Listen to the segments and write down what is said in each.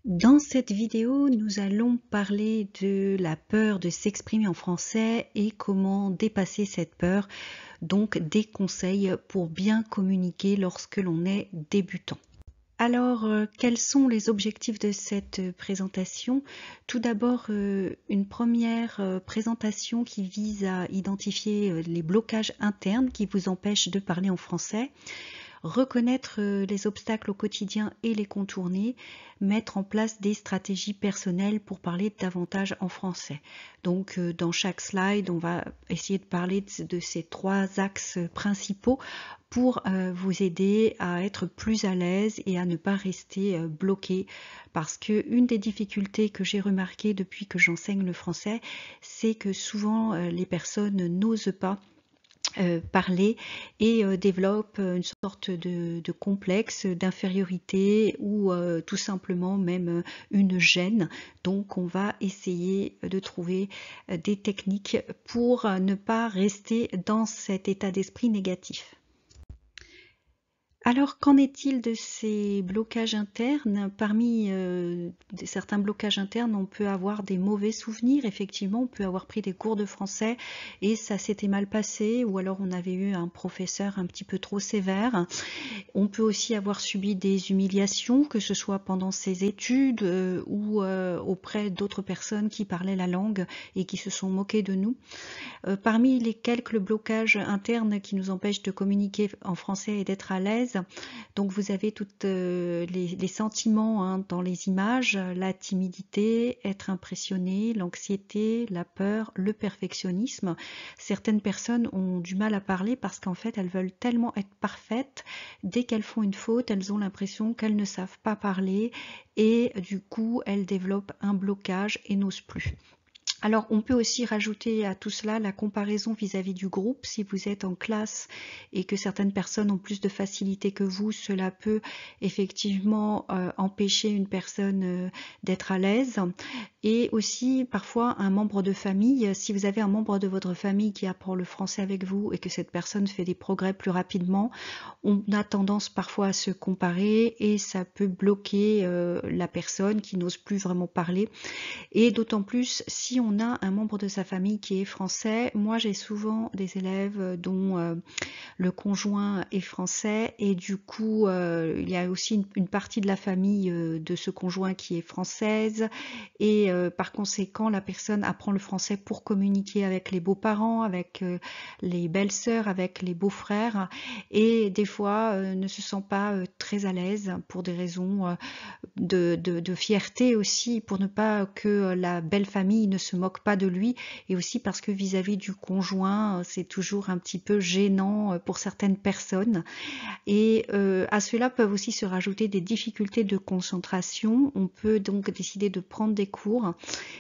Dans cette vidéo, nous allons parler de la peur de s'exprimer en français et comment dépasser cette peur, donc des conseils pour bien communiquer lorsque l'on est débutant. Alors, quels sont les objectifs de cette présentation? Tout d'abord, une première présentation qui vise à identifier les blocages internes qui vous empêchent de parler en français. Reconnaître les obstacles au quotidien et les contourner, mettre en place des stratégies personnelles pour parler davantage en français. Donc dans chaque slide, on va essayer de parler de ces trois axes principaux pour vous aider à être plus à l'aise et à ne pas rester bloqué. Parce que une des difficultés que j'ai remarquées depuis que j'enseigne le français, c'est que souvent les personnes n'osent pas parler et développe une sorte de complexe d'infériorité ou tout simplement même une gêne. Donc on va essayer de trouver des techniques pour ne pas rester dans cet état d'esprit négatif. Alors, qu'en est-il de ces blocages internes? Parmi certains blocages internes, on peut avoir des mauvais souvenirs. Effectivement, on peut avoir pris des cours de français et ça s'était mal passé, ou alors on avait eu un professeur un petit peu trop sévère. On peut aussi avoir subi des humiliations, que ce soit pendant ses études ou auprès d'autres personnes qui parlaient la langue et qui se sont moquées de nous. Parmi les quelques blocages internes qui nous empêchent de communiquer en français et d'être à l'aise, donc vous avez toutes les sentiments hein, dans les images, la timidité, être impressionné, l'anxiété, la peur, le perfectionnisme. Certaines personnes ont du mal à parler parce qu'en fait elles veulent tellement être parfaites, dès qu'elles font une faute, elles ont l'impression qu'elles ne savent pas parler et du coup elles développent un blocage et n'osent plus. Alors, on peut aussi rajouter à tout cela la comparaison vis-à-vis du groupe. Si vous êtes en classe et que certaines personnes ont plus de facilité que vous, cela peut effectivement empêcher une personne d'être à l'aise. Et aussi, parfois, un membre de famille. Si vous avez un membre de votre famille qui apprend le français avec vous et que cette personne fait des progrès plus rapidement, on a tendance parfois à se comparer et ça peut bloquer la personne qui n'ose plus vraiment parler. Et d'autant plus si on a un membre de sa famille qui est français. Moi, j'ai souvent des élèves dont le conjoint est français et du coup, il y a aussi une partie de la famille de ce conjoint qui est française et par conséquent, la personne apprend le français pour communiquer avec les beaux-parents, avec les belles-sœurs, avec les beaux-frères et des fois ne se sent pas très à l'aise pour des raisons de fierté aussi pour ne pas que la belle famille ne se moque pas de lui et aussi parce que vis-à-vis du conjoint c'est toujours un petit peu gênant pour certaines personnes et à cela peuvent aussi se rajouter des difficultés de concentration. On peut donc décider de prendre des cours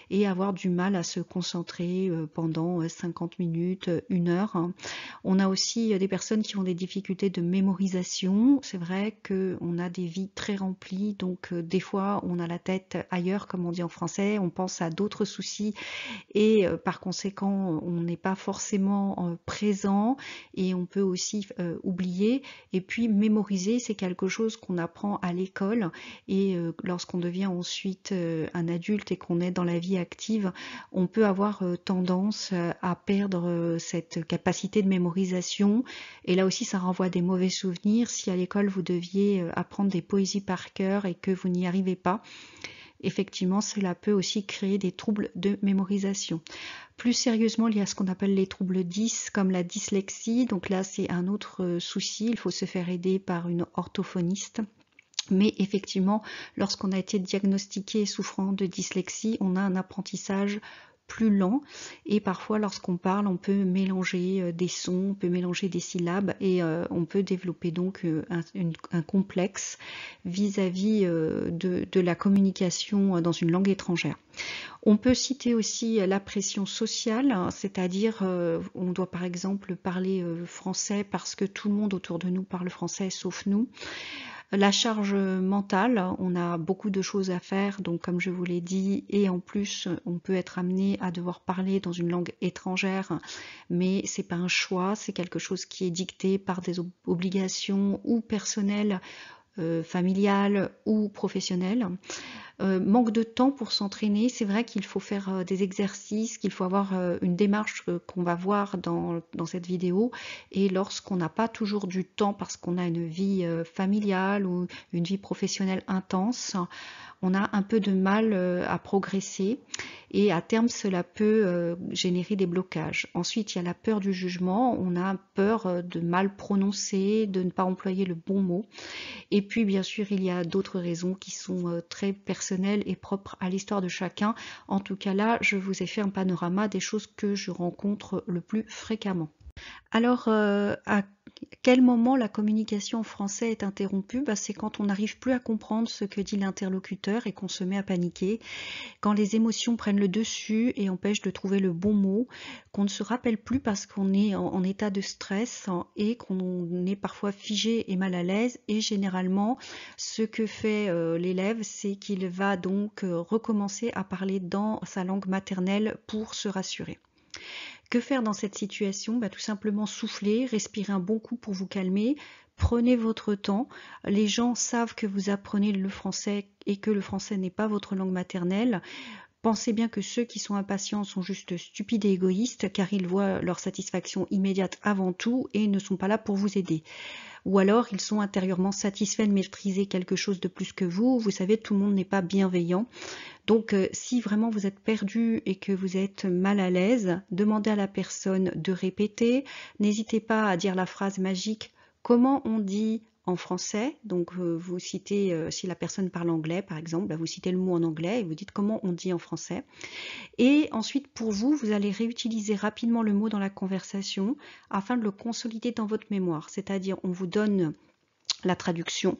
et avoir du mal à se concentrer pendant 50 minutes, 1 heure. On a aussi des personnes qui ont des difficultés de mémorisation. C'est vrai qu'on a des vies très remplies, donc des fois on a la tête ailleurs, comme on dit en français, on pense à d'autres soucis et par conséquent on n'est pas forcément présent et on peut aussi oublier. Et puis mémoriser, c'est quelque chose qu'on apprend à l'école et lorsqu'on devient ensuite un adulte et qu'on est dans la vie active, on peut avoir tendance à perdre cette capacité de mémorisation et là aussi ça renvoie à des mauvais souvenirs. Si à l'école vous deviez apprendre des poésies par cœur et que vous n'y arrivez pas, effectivement cela peut aussi créer des troubles de mémorisation. Plus sérieusement, il y a ce qu'on appelle les troubles 10 comme la dyslexie, donc là c'est un autre souci, il faut se faire aider par une orthophoniste. Mais effectivement, lorsqu'on a été diagnostiqué souffrant de dyslexie, on a un apprentissage plus lent et parfois lorsqu'on parle on peut mélanger des sons, on peut mélanger des syllabes et on peut développer donc un complexe vis-à-vis de la communication dans une langue étrangère. On peut citer aussi la pression sociale, c'est-à-dire on doit par exemple parler français parce que tout le monde autour de nous parle français sauf nous. La charge mentale, on a beaucoup de choses à faire, donc comme je vous l'ai dit, et en plus on peut être amené à devoir parler dans une langue étrangère, mais c'est pas un choix, c'est quelque chose qui est dicté par des obligations ou personnelles, familiales ou professionnelles. Manque de temps pour s'entraîner, c'est vrai qu'il faut faire des exercices, qu'il faut avoir une démarche qu'on va voir dans cette vidéo. Et lorsqu'on n'a pas toujours du temps parce qu'on a une vie familiale ou une vie professionnelle intense, on a un peu de mal à progresser et à terme cela peut générer des blocages. Ensuite il y a la peur du jugement, on a peur de mal prononcer, de ne pas employer le bon mot. Et puis bien sûr il y a d'autres raisons qui sont très personnelles et propres à l'histoire de chacun. En tout cas là je vous ai fait un panorama des choses que je rencontre le plus fréquemment. Alors, à quel moment la communication en français est interrompue? Bah, c'est quand on n'arrive plus à comprendre ce que dit l'interlocuteur et qu'on se met à paniquer, quand les émotions prennent le dessus et empêchent de trouver le bon mot, qu'on ne se rappelle plus parce qu'on est en état de stress et qu'on est parfois figé et mal à l'aise. Et généralement, ce que fait l'élève, c'est qu'il va donc recommencer à parler dans sa langue maternelle pour se rassurer. Que faire dans cette situation? Bah, tout simplement souffler, respirer un bon coup pour vous calmer. Prenez votre temps. Les gens savent que vous apprenez le français et que le français n'est pas votre langue maternelle. Pensez bien que ceux qui sont impatients sont juste stupides et égoïstes car ils voient leur satisfaction immédiate avant tout et ne sont pas là pour vous aider. Ou alors ils sont intérieurement satisfaits de maîtriser quelque chose de plus que vous. Vous savez, tout le monde n'est pas bienveillant. Donc si vraiment vous êtes perdu et que vous êtes mal à l'aise, demandez à la personne de répéter. N'hésitez pas à dire la phrase magique « Comment on dit ?» en français. Donc vous citez, si la personne parle anglais par exemple, bah, vous citez le mot en anglais et vous dites comment on dit en français. Et ensuite pour vous, vous allez réutiliser rapidement le mot dans la conversation afin de le consolider dans votre mémoire. C'est-à-dire on vous donne la traduction,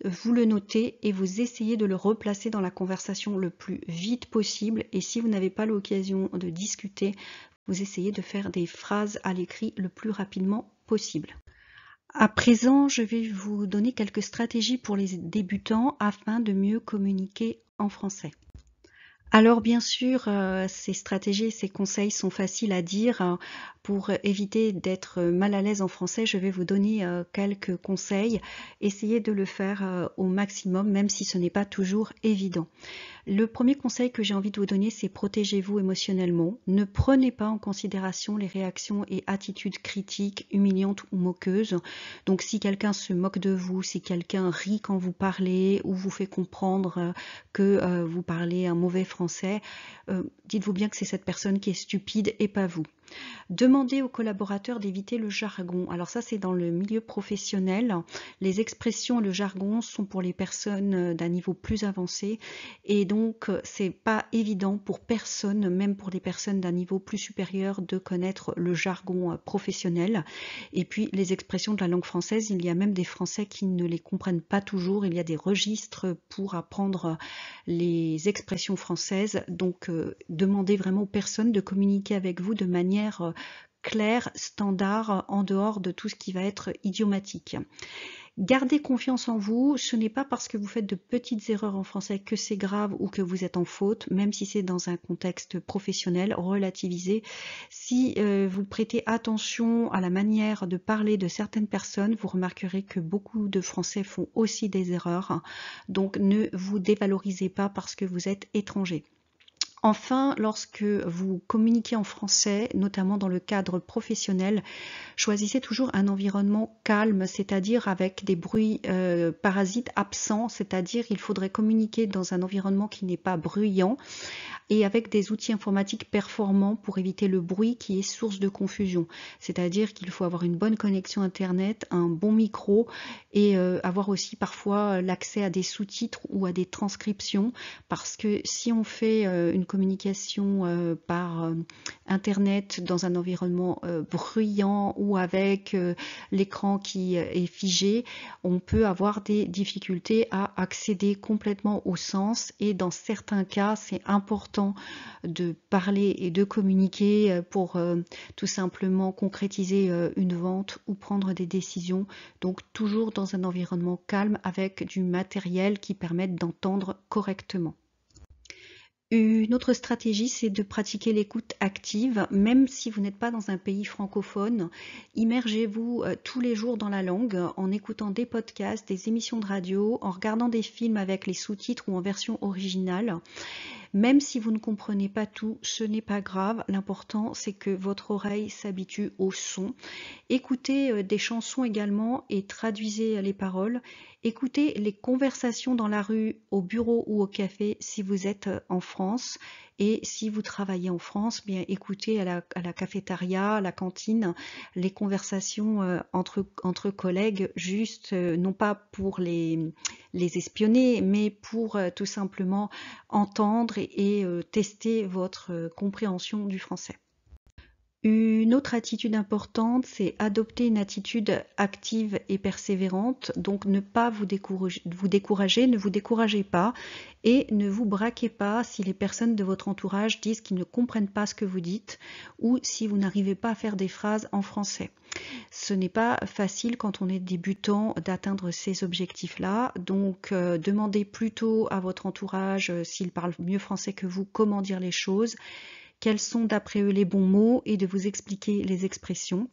vous le notez et vous essayez de le replacer dans la conversation le plus vite possible. Et si vous n'avez pas l'occasion de discuter, vous essayez de faire des phrases à l'écrit le plus rapidement possible. À présent, je vais vous donner quelques stratégies pour les débutants afin de mieux communiquer en français. Alors bien sûr, ces stratégies, ces conseils sont faciles à dire. Pour éviter d'être mal à l'aise en français, je vais vous donner quelques conseils. Essayez de le faire au maximum, même si ce n'est pas toujours évident. Le premier conseil que j'ai envie de vous donner, c'est protégez-vous émotionnellement. Ne prenez pas en considération les réactions et attitudes critiques, humiliantes ou moqueuses. Donc si quelqu'un se moque de vous, si quelqu'un rit quand vous parlez ou vous fait comprendre que vous parlez un mauvais français, dites-vous bien que c'est cette personne qui est stupide et pas vous. Demandez aux collaborateurs d'éviter le jargon. Alors ça, c'est dans le milieu professionnel. Les expressions, le jargon sont pour les personnes d'un niveau plus avancé et donc c'est pas évident pour personne, même pour des personnes d'un niveau plus supérieur, de connaître le jargon professionnel. Et puis les expressions de la langue française, il y a même des Français qui ne les comprennent pas toujours. Il y a des registres pour apprendre les expressions françaises. Donc demandez vraiment aux personnes de communiquer avec vous de manière clair, standard, en dehors de tout ce qui va être idiomatique. Gardez confiance en vous, ce n'est pas parce que vous faites de petites erreurs en français que c'est grave ou que vous êtes en faute, même si c'est dans un contexte professionnel, relativisez. Si vous prêtez attention à la manière de parler de certaines personnes, vous remarquerez que beaucoup de Français font aussi des erreurs, donc ne vous dévalorisez pas parce que vous êtes étranger. Enfin, lorsque vous communiquez en français, notamment dans le cadre professionnel, choisissez toujours un environnement calme, c'est-à-dire avec des bruits parasites absents, c'est-à-dire il faudrait communiquer dans un environnement qui n'est pas bruyant et avec des outils informatiques performants pour éviter le bruit qui est source de confusion. C'est-à-dire qu'il faut avoir une bonne connexion Internet, un bon micro et avoir aussi parfois l'accès à des sous-titres ou à des transcriptions parce que si on fait une communication par Internet dans un environnement bruyant ou avec l'écran qui est figé, on peut avoir des difficultés à accéder complètement au sens et dans certains cas, c'est important de parler et de communiquer pour tout simplement concrétiser une vente ou prendre des décisions. Donc toujours dans un environnement calme avec du matériel qui permette d'entendre correctement. Une autre stratégie, c'est de pratiquer l'écoute active, même si vous n'êtes pas dans un pays francophone. Immergez-vous tous les jours dans la langue en écoutant des podcasts, des émissions de radio, en regardant des films avec les sous-titres ou en version originale. Même si vous ne comprenez pas tout, ce n'est pas grave. L'important, c'est que votre oreille s'habitue au son. Écoutez des chansons également et traduisez les paroles. Écoutez les conversations dans la rue, au bureau ou au café si vous êtes en France. Et si vous travaillez en France, bien écoutez à la cafétéria, à la cantine, les conversations entre collègues, juste non pas pour les espionner, mais pour tout simplement entendre et tester votre compréhension du français. Une autre attitude importante, c'est adopter une attitude active et persévérante. Donc ne pas vous décourager, ne vous découragez pas et ne vous braquez pas si les personnes de votre entourage disent qu'ils ne comprennent pas ce que vous dites ou si vous n'arrivez pas à faire des phrases en français. Ce n'est pas facile quand on est débutant d'atteindre ces objectifs-là. Donc demandez plutôt à votre entourage s'ils parlent mieux français que vous, comment dire les choses, quels sont d'après eux les bons mots et de vous expliquer les expressions.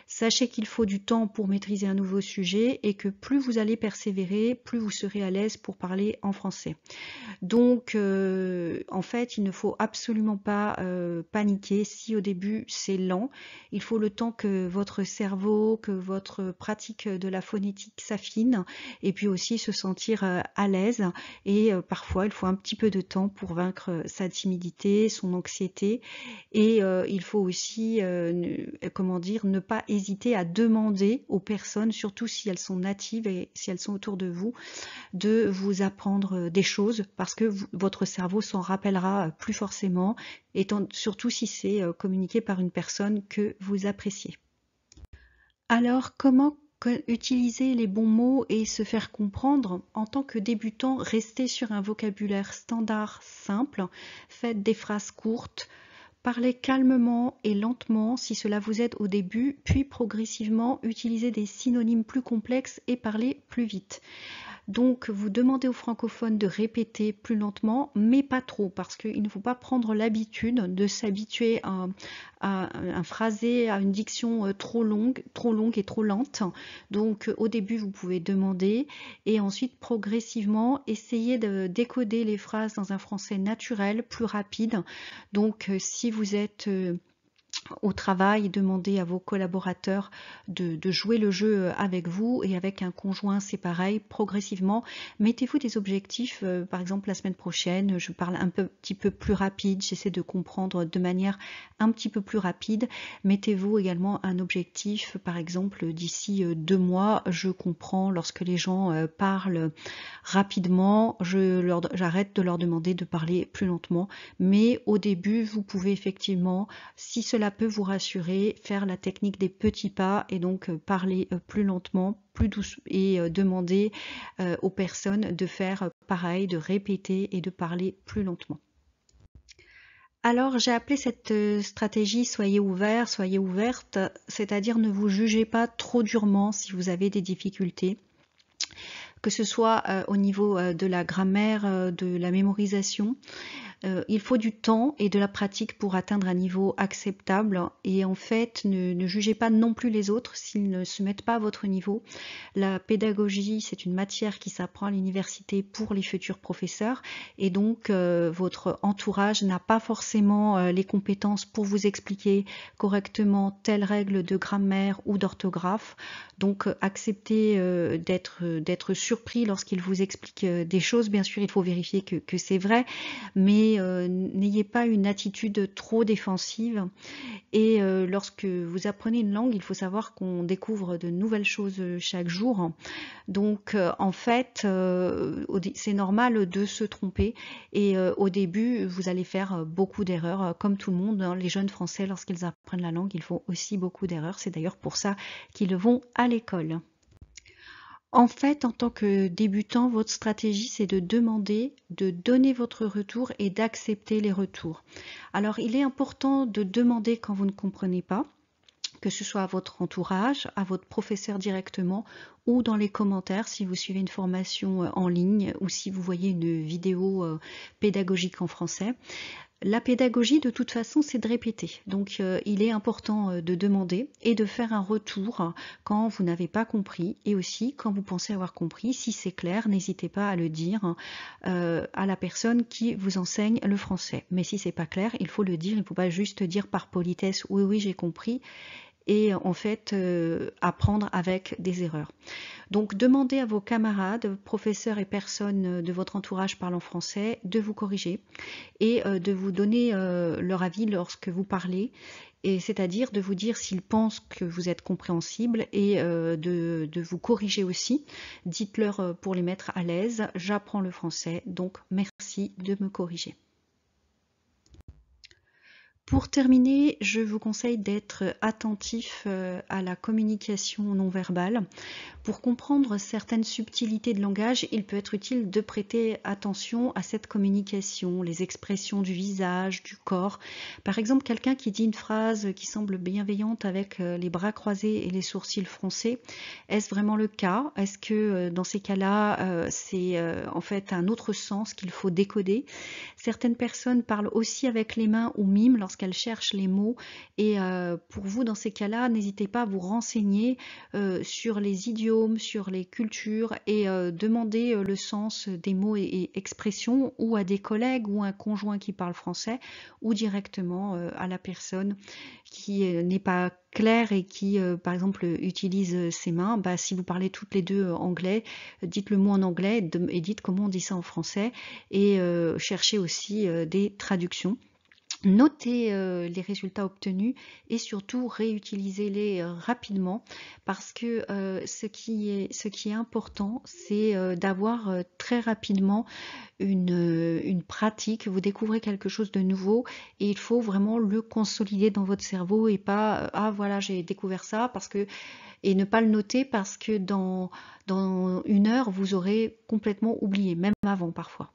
Sachez qu'il faut du temps pour maîtriser un nouveau sujet et que plus vous allez persévérer, plus vous serez à l'aise pour parler en français. Donc, en fait, il ne faut absolument pas paniquer si au début c'est lent. Il faut le temps que votre cerveau, que votre pratique de la phonétique s'affine et puis aussi se sentir à l'aise. Et parfois, il faut un petit peu de temps pour vaincre sa timidité, son anxiété. Et il faut aussi, comment dire, ne pas hésiter à demander aux personnes, surtout si elles sont natives et si elles sont autour de vous vous apprendre des choses parce que votre cerveau s'en rappellera plus forcément, surtout si c'est communiqué par une personne que vous appréciez. Alors, comment utiliser les bons mots et se faire comprendre? En tant que débutant, restez sur un vocabulaire standard simple, faites des phrases courtes, parlez calmement et lentement si cela vous aide au début, puis progressivement utilisez des synonymes plus complexes et parlez plus vite. Donc, vous demandez aux francophones de répéter plus lentement, mais pas trop, parce qu'il ne faut pas prendre l'habitude de s'habituer à un phrasé, à une diction trop longue et trop lente. Donc, au début, vous pouvez demander, et ensuite, progressivement, essayer de décoder les phrases dans un français naturel, plus rapide. Donc, si vous êtes au travail, demandez à vos collaborateurs de jouer le jeu avec vous et avec un conjoint, c'est pareil, progressivement. Mettez-vous des objectifs, par exemple la semaine prochaine, je parle un petit peu plus rapide, j'essaie de comprendre de manière un petit peu plus rapide. Mettez-vous également un objectif, par exemple d'ici 2 mois, je comprends lorsque les gens parlent rapidement, j'arrête de leur demander de parler plus lentement, mais au début, vous pouvez effectivement, si cela peut vous rassurer, faire la technique des petits pas et donc parler plus lentement, plus douce et demander aux personnes de faire pareil, de répéter et de parler plus lentement. Alors j'ai appelé cette stratégie soyez ouvert, soyez ouverte, c'est-à-dire ne vous jugez pas trop durement si vous avez des difficultés, que ce soit au niveau de la grammaire, de la mémorisation. Il faut du temps et de la pratique pour atteindre un niveau acceptable et en fait ne jugez pas non plus les autres s'ils ne se mettent pas à votre niveau. La pédagogie, c'est une matière qui s'apprend à l'université pour les futurs professeurs et donc votre entourage n'a pas forcément les compétences pour vous expliquer correctement telle règle de grammaire ou d'orthographe. Donc acceptez d'être surpris lorsqu'il vous explique des choses. Bien sûr, il faut vérifier que c'est vrai, mais n'ayez pas une attitude trop défensive. Et lorsque vous apprenez une langue, il faut savoir qu'on découvre de nouvelles choses chaque jour. Donc en fait, c'est normal de se tromper et au début, vous allez faire beaucoup d'erreurs, comme tout le monde, hein. Les jeunes Français, lorsqu'ils apprennent la langue, ils font aussi beaucoup d'erreurs. C'est d'ailleurs pour ça qu'ils vont à l'école. En fait, en tant que débutant, votre stratégie, c'est de demander, de donner votre retour et d'accepter les retours. Alors, il est important de demander quand vous ne comprenez pas, que ce soit à votre entourage, à votre professeur directement ou dans les commentaires si vous suivez une formation en ligne ou si vous voyez une vidéo pédagogique en français. La pédagogie, de toute façon, c'est de répéter. Donc, il est important de demander et de faire un retour quand vous n'avez pas compris et aussi quand vous pensez avoir compris. Si c'est clair, n'hésitez pas à le dire à la personne qui vous enseigne le français. Mais si c'est pas clair, il faut le dire. Il ne faut pas juste dire par politesse « oui, oui, j'ai compris » et en fait apprendre avec des erreurs. Donc demandez à vos camarades, professeurs et personnes de votre entourage parlant français de vous corriger et de vous donner leur avis lorsque vous parlez, et c'est-à-dire de vous dire s'ils pensent que vous êtes compréhensible et de vous corriger aussi. Dites-leur pour les mettre à l'aise, j'apprends le français, donc merci de me corriger. Pour terminer, je vous conseille d'être attentif à la communication non verbale. Pour comprendre certaines subtilités de langage, il peut être utile de prêter attention à cette communication, les expressions du visage, du corps. Par exemple, quelqu'un qui dit une phrase qui semble bienveillante avec les bras croisés et les sourcils froncés, est-ce vraiment le cas? Est-ce que dans ces cas-là, c'est en fait un autre sens qu'il faut décoder? Certaines personnes parlent aussi avec les mains ou miment lorsqu'elles cherchent les mots, et pour vous, dans ces cas-là, n'hésitez pas à vous renseigner sur les idiomes, sur les cultures et demander le sens des mots et expressions ou à des collègues ou un conjoint qui parle français ou directement à la personne qui n'est pas claire et qui, par exemple, utilise ses mains. Bah, si vous parlez toutes les deux anglais, dites le mot en anglais et dites comment on dit ça en français et cherchez aussi des traductions. Notez les résultats obtenus et surtout réutilisez-les rapidement, parce que ce qui est important, c'est d'avoir très rapidement une pratique. Vous découvrez quelque chose de nouveau et il faut vraiment le consolider dans votre cerveau et pas ah voilà, j'ai découvert ça, parce que, et ne pas le noter parce que dans une heure vous aurez complètement oublié, même avant parfois.